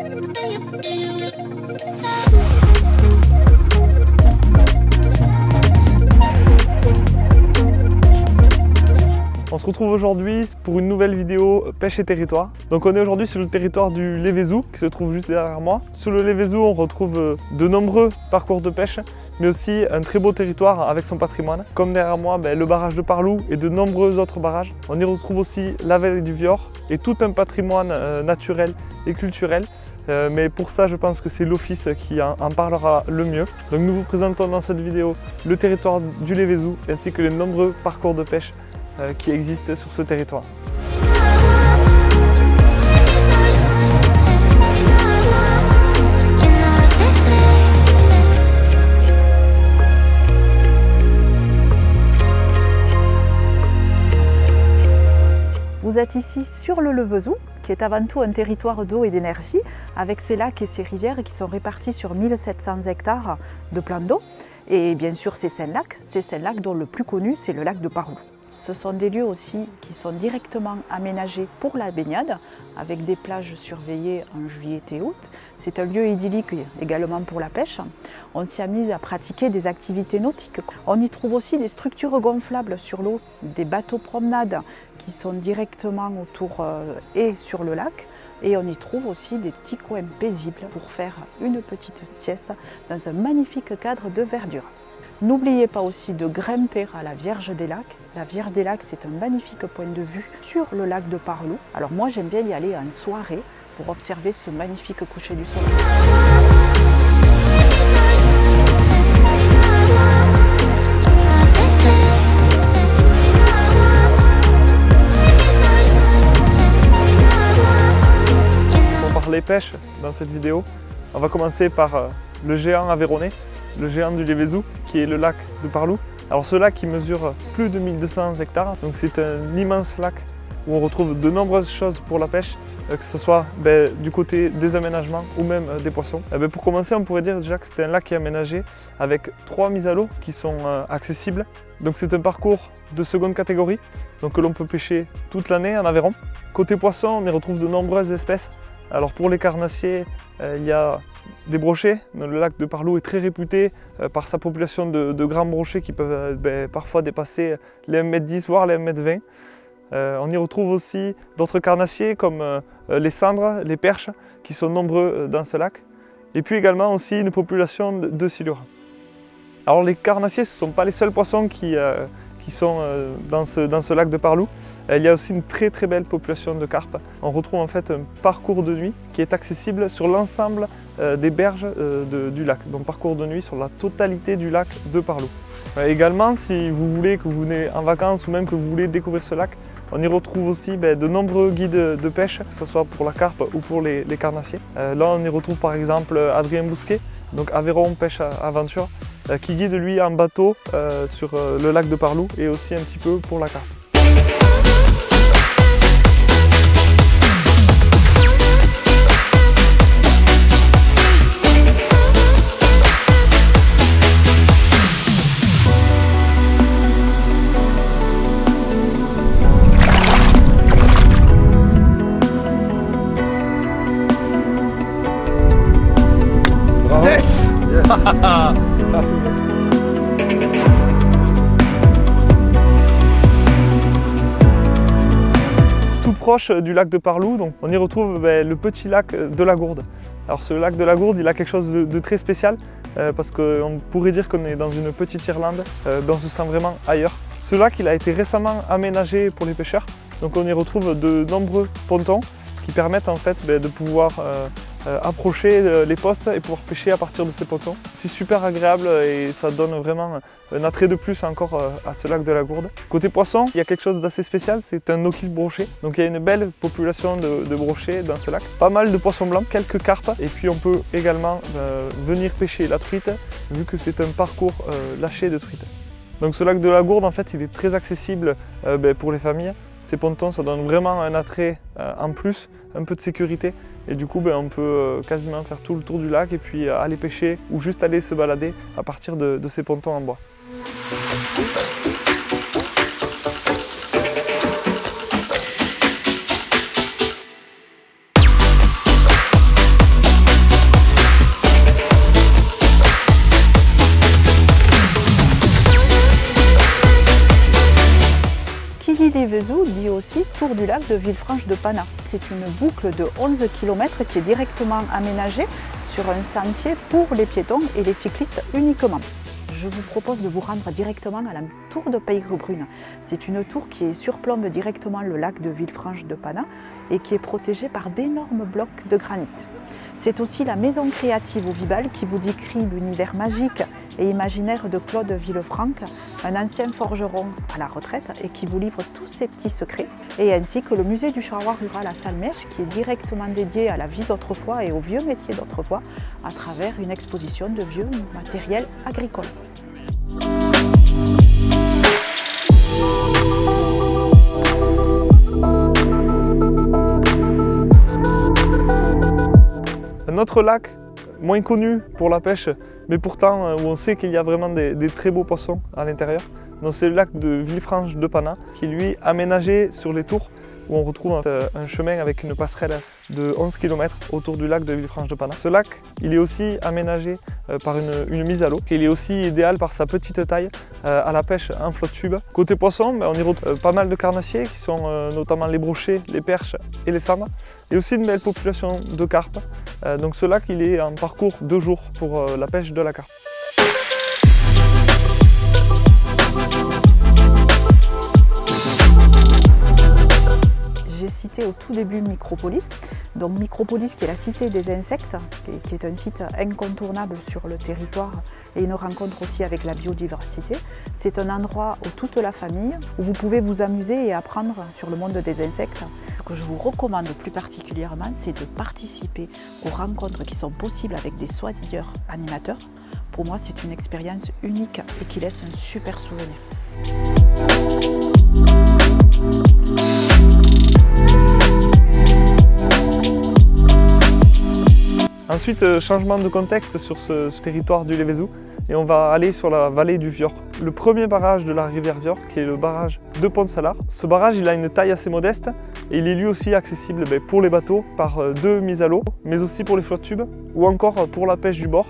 On se retrouve aujourd'hui pour une nouvelle vidéo pêche et territoire. Donc on est aujourd'hui sur le territoire du Lévézou qui se trouve juste derrière moi. Sur le Lévézou on retrouve de nombreux parcours de pêche mais aussi un très beau territoire avec son patrimoine. Comme derrière moi, le barrage de Parlou et de nombreux autres barrages. On y retrouve aussi la vallée du Vior et tout un patrimoine naturel et culturel. Mais pour ça, je pense que c'est l'office qui en parlera le mieux. Donc nous vous présentons dans cette vidéo le territoire du Lévézou ainsi que les nombreux parcours de pêche qui existent sur ce territoire. Vous êtes ici sur le Lévézou, qui est avant tout un territoire d'eau et d'énergie, avec ses lacs et ses rivières qui sont répartis sur 1700 hectares de plans d'eau. Et bien sûr ces 5 lacs dont le plus connu c'est le lac de Parlou. Ce sont des lieux aussi qui sont directement aménagés pour la baignade, avec des plages surveillées en juillet et août. C'est un lieu idyllique également pour la pêche. On s'y amuse à pratiquer des activités nautiques. On y trouve aussi des structures gonflables sur l'eau, des bateaux promenades qui sont directement autour et sur le lac. Et on y trouve aussi des petits coins paisibles pour faire une petite sieste dans un magnifique cadre de verdure. N'oubliez pas aussi de grimper à la Vierge des Lacs. La Vierge des Lacs, c'est un magnifique point de vue sur le lac de Parlou. Alors moi, j'aime bien y aller en soirée pour observer ce magnifique coucher du soleil. On parle pêche dans cette vidéo. On va commencer par le géant aveyronnais, le géant du Lévézou, qui est le lac de Parlou. Alors ce lac, il mesure plus de 1200 hectares, donc c'est un immense lac où on retrouve de nombreuses choses pour la pêche, que ce soit du côté des aménagements ou même des poissons. Pour commencer, on pourrait dire déjà que c'est un lac qui est aménagé avec 3 mises à l'eau qui sont accessibles. Donc c'est un parcours de seconde catégorie, donc que l'on peut pêcher toute l'année en Aveyron. Côté poissons, on y retrouve de nombreuses espèces. Alors pour les carnassiers, il y a des brochets. Le lac de Parlou est très réputé par sa population de grands brochets qui peuvent parfois dépasser les 1,10 m voire les 1,20 m. On y retrouve aussi d'autres carnassiers comme les sandres, les perches qui sont nombreux dans ce lac. Et puis également aussi une population de silures. Alors les carnassiers, ce ne sont pas les seuls poissons qui sont dans ce lac de Parlou. Il y a aussi une très belle population de carpes. On retrouve en fait un parcours de nuit qui est accessible sur l'ensemble des berges du lac. Donc parcours de nuit sur la totalité du lac de Parlou. Également, si vous voulez que vous venez en vacances ou même que vous voulez découvrir ce lac, on y retrouve aussi de nombreux guides de pêche, que ce soit pour la carpe ou pour les carnassiers. Là, on y retrouve par exemple Adrien Bousquet, donc Aveyron Pêche Aventure, qui guide lui en bateau sur le lac de Parlou et aussi un petit peu pour la carpe. Yes! Ça, c'est bon. Tout proche du lac de Parlou, donc on y retrouve le petit lac de la Gourde. Alors ce lac de la Gourde, il a quelque chose de très spécial parce qu'on pourrait dire qu'on est dans une petite Irlande, on se sent vraiment ailleurs. Ce lac, il a été récemment aménagé pour les pêcheurs, donc on y retrouve de nombreux pontons qui permettent en fait de pouvoir approcher les postes et pouvoir pêcher à partir de ces pontons. C'est super agréable et ça donne vraiment un attrait de plus encore à ce lac de la Gourde. Côté poisson, il y a quelque chose d'assez spécial, c'est un noquille brochet. Donc il y a une belle population de brochets dans ce lac. Pas mal de poissons blancs, quelques carpes et puis on peut également venir pêcher la truite vu que c'est un parcours lâché de truite. Donc ce lac de la Gourde en fait il est très accessible pour les familles. Ces pontons, ça donne vraiment un attrait en plus, un peu de sécurité. Et du coup, on peut quasiment faire tout le tour du lac et puis aller pêcher ou juste aller se balader à partir de ces pontons en bois. aussi Tour du lac de Villefranche de Panat. C'est une boucle de 11 km qui est directement aménagée sur un sentier pour les piétons et les cyclistes uniquement. Je vous propose de vous rendre directement à la tour de Peyrelbrune. C'est une tour qui surplombe directement le lac de Villefranche de Panat et qui est protégée par d'énormes blocs de granit. C'est aussi la maison créative au Vibal qui vous décrit l'univers magique et imaginaire de Claude Villefranc, un ancien forgeron à la retraite et qui vous livre tous ses petits secrets, et ainsi que le musée du charroi rural à Salmèche qui est directement dédié à la vie d'autrefois et aux vieux métiers d'autrefois à travers une exposition de vieux matériel agricole. Un autre lac, moins connu pour la pêche, mais pourtant où on sait qu'il y a vraiment des très beaux poissons à l'intérieur. C'est le lac de Villefranche de Panat, qui est lui aménagé sur les tours, où on retrouve un chemin avec une passerelle de 11 km autour du lac de Villefranche de Panat. Ce lac, il est aussi aménagé par une mise à l'eau. Il est aussi idéal par sa petite taille à la pêche en flotte tube. Côté poisson, on y retrouve pas mal de carnassiers qui sont notamment les brochets, les perches et les sandres. Et aussi une belle population de carpes. Donc ce lac, il est en parcours 2 jours pour la pêche de la carpe. J'ai cité au tout début Micropolis. Donc Micropolis qui est la cité des insectes, qui est un site incontournable sur le territoire et une rencontre aussi avec la biodiversité. C'est un endroit où toute la famille, où vous pouvez vous amuser et apprendre sur le monde des insectes. Ce que je vous recommande plus particulièrement, c'est de participer aux rencontres qui sont possibles avec des soigneurs animateurs. Pour moi, c'est une expérience unique et qui laisse un super souvenir. Ensuite, changement de contexte sur ce territoire du Lévézou et on va aller sur la vallée du Vior. Le premier barrage de la rivière Vior, qui est le barrage de Pont-Salard. Ce barrage, il a une taille assez modeste et il est lui aussi accessible pour les bateaux par 2 mises à l'eau, mais aussi pour les flottes tubes ou encore pour la pêche du bord,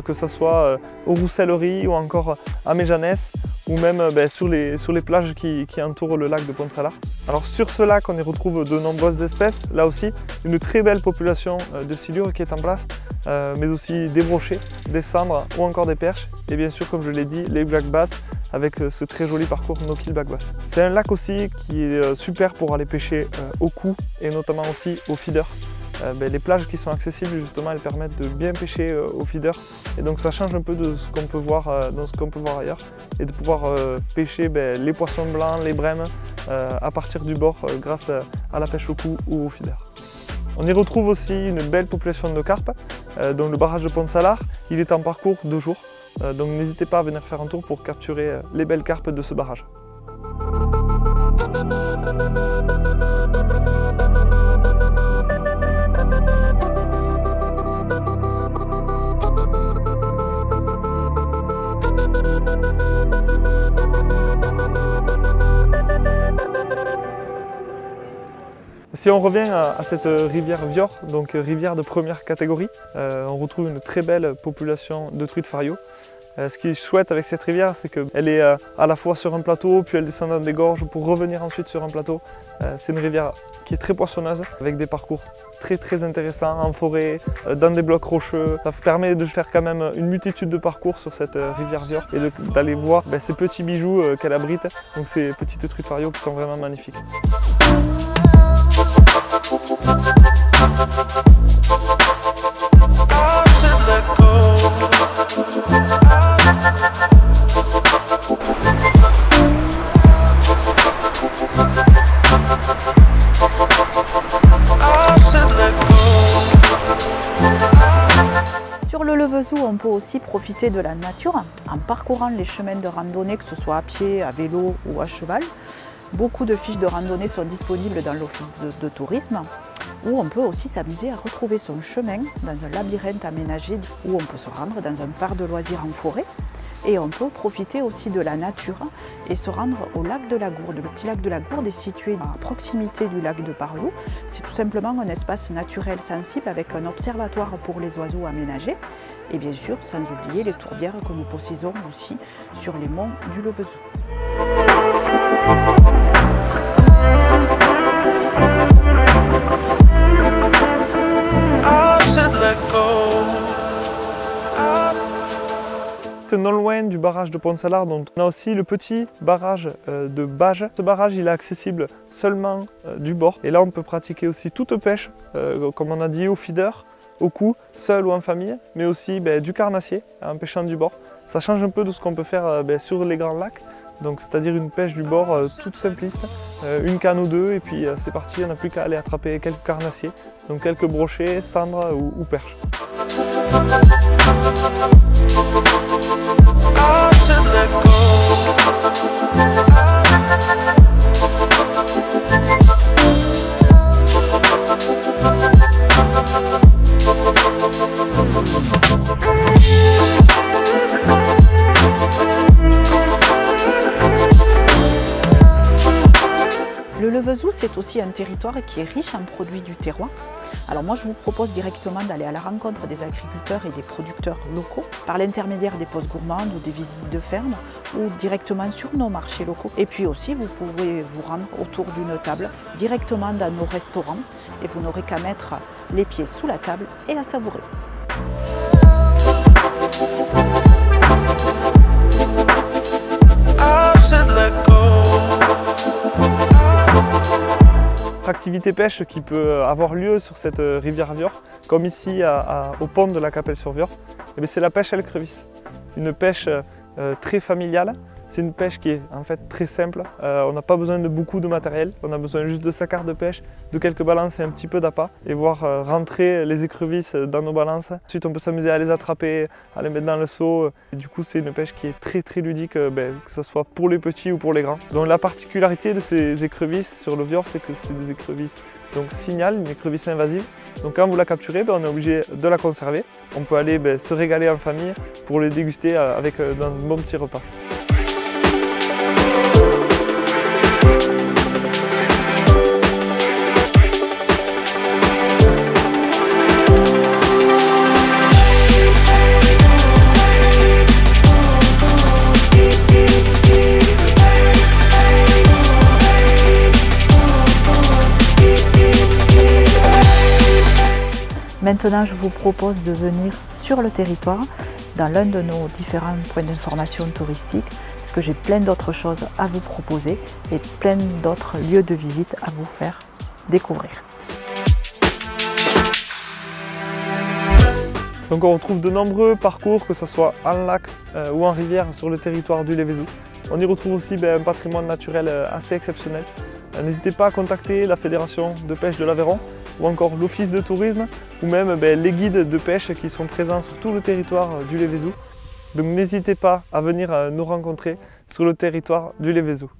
que ce soit aux Rousselleries ou encore à Méjanès ou même sur les plages qui entourent le lac de Pont-Salard. Alors sur ce lac, on y retrouve de nombreuses espèces, là aussi une très belle population de silures qui est en place, mais aussi des brochets, des sandres ou encore des perches, et bien sûr, comme je l'ai dit, les black bass avec ce très joli parcours no-kill black bass. C'est un lac aussi qui est super pour aller pêcher au cou et notamment aussi au feeder. Les plages qui sont accessibles justement, elles permettent de bien pêcher au feeder et donc ça change un peu de ce qu'on peut voir ailleurs et de pouvoir pêcher les poissons blancs, les brèmes à partir du bord grâce à la pêche au cou ou au feeder. On y retrouve aussi une belle population de carpes, donc le barrage de Pont-Salard, il est en parcours 2 jours, donc n'hésitez pas à venir faire un tour pour capturer les belles carpes de ce barrage. Si on revient à cette rivière Vior, donc rivière de première catégorie, on retrouve une très belle population de truites fario. Ce qui est chouette avec cette rivière, c'est qu'elle est à la fois sur un plateau, puis elle descend dans des gorges pour revenir ensuite sur un plateau. C'est une rivière qui est très poissonneuse, avec des parcours très intéressants en forêt, dans des blocs rocheux. Ça permet de faire quand même une multitude de parcours sur cette rivière Vior et d'aller voir ces petits bijoux qu'elle abrite, donc ces petites truites fario qui sont vraiment magnifiques. Sur le Lévézou, on peut aussi profiter de la nature en parcourant les chemins de randonnée, que ce soit à pied, à vélo ou à cheval. Beaucoup de fiches de randonnée sont disponibles dans l'office de tourisme, où on peut aussi s'amuser à retrouver son chemin dans un labyrinthe aménagé, où on peut se rendre dans un parc de loisirs en forêt. Et on peut profiter aussi de la nature et se rendre au lac de la Gourde. Le petit lac de la Gourde est situé à proximité du lac de Parlou. C'est tout simplement un espace naturel sensible avec un observatoire pour les oiseaux aménagé. Et bien sûr, sans oublier les tourbières que nous possédons aussi sur les monts du Lévézou. juste non loin du barrage de Pont-Salard, dont on a aussi le petit barrage de Bages. Ce barrage il est accessible seulement du bord et là on peut pratiquer aussi toute pêche, comme on a dit, au feeder, au coup, seul ou en famille, mais aussi du carnassier en pêchant du bord. Ça change un peu de ce qu'on peut faire sur les grands lacs, donc c'est-à-dire une pêche du bord toute simpliste, une canne ou deux et puis c'est parti, on n'a plus qu'à aller attraper quelques carnassiers, donc quelques brochets, cendres ou perches. Le Levezou, c'est aussi un territoire qui est riche en produits du terroir. Alors moi, je vous propose directement d'aller à la rencontre des agriculteurs et des producteurs locaux par l'intermédiaire des postes gourmandes ou des visites de ferme ou directement sur nos marchés locaux. Et puis aussi, vous pouvez vous rendre autour d'une table directement dans nos restaurants et vous n'aurez qu'à mettre les pieds sous la table et à savourer. Activité pêche qui peut avoir lieu sur cette rivière Viorre, comme ici au pont de la Capelle-sur-Viorre, c'est la pêche à l'écrevisse. Une pêche très familiale, c'est une pêche qui est en fait très simple. On n'a pas besoin de beaucoup de matériel, on a besoin juste de sa carte de pêche, de quelques balances et un petit peu d'appât et voir rentrer les écrevisses dans nos balances. Ensuite on peut s'amuser à les attraper, à les mettre dans le seau. Et du coup c'est une pêche qui est très ludique, que ce soit pour les petits ou pour les grands. Donc la particularité de ces écrevisses sur le Viorre, c'est que c'est des écrevisses donc signal, une écrevisse invasive. Donc quand vous la capturez, on est obligé de la conserver. On peut aller se régaler en famille pour les déguster dans un bon petit repas. Maintenant, je vous propose de venir sur le territoire, dans l'un de nos différents points d'information touristique, parce que j'ai plein d'autres choses à vous proposer et plein d'autres lieux de visite à vous faire découvrir. Donc on retrouve de nombreux parcours, que ce soit en lac ou en rivière sur le territoire du Levezou. On y retrouve aussi un patrimoine naturel assez exceptionnel. N'hésitez pas à contacter la Fédération de pêche de l'Aveyron ou encore l'Office de tourisme ou même les guides de pêche qui sont présents sur tout le territoire du Levezou. Donc n'hésitez pas à venir nous rencontrer sur le territoire du Levezou.